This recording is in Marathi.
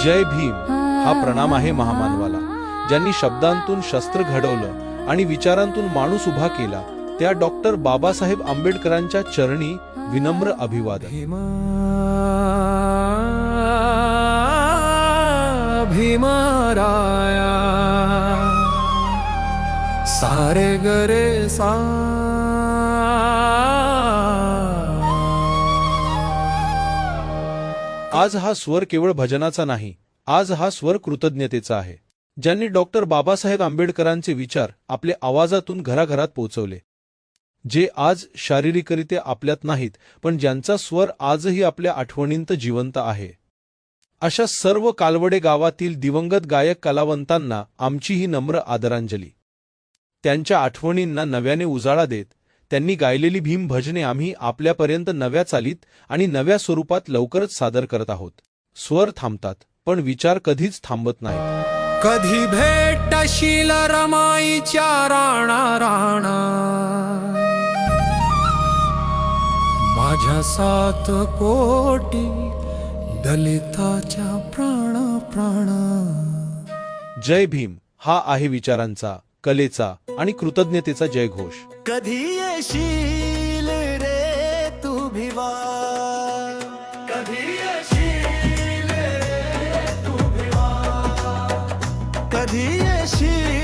जय भीम हा प्रणाम आहे महामानवाला, ज्यांनी शब्दांतून शस्त्र घडवलं आणि विचारांतून माणूस उभा केला, त्या डॉक्टर बाबासाहेब आंबेडकरांच्या चरणी विनम्र अभिवादन। भीमराया सारे गरे सा। आज हा स्वर केवळ भजनाचा नाही, आज हा स्वर कृतज्ञतेचा आहे, ज्यांनी डॉक्टर बाबासाहेब आंबेडकरांचे विचार आपल्या आवाजातून घराघरात पोहोचवले, जे आज शारीरिकरित्या आपल्यात नाहीत, पण ज्यांचा स्वर आजही आपल्या आठवणींत जिवंत आहे। अशा सर्व कालवडे गावातील दिवंगत गायक कलावंतांना आमची ही नम्र आदरांजली। त्यांच्या आठवणींना नव्याने उजाळा देत त्यांनी गायलेली भीम भजने आम्ही आपल्यापर्यंत नव्या चालीत आणि नव्या स्वरूपात लवकरच सादर करत आहोत। स्वर थांबतात, पण विचार कधीच थांबत नाहीत। कधी भेटशील रमाईच्या राणा राणा, माझ्या 7 कोटी दलिताच्या प्राण प्राण। जय भीम हा आहे विचारांचा, कलेचा आणि कृतज्ञतेचा जयघोष। कधी येशील रे तू भिवा, कधी येशील रे तू भिवा, कधी येशील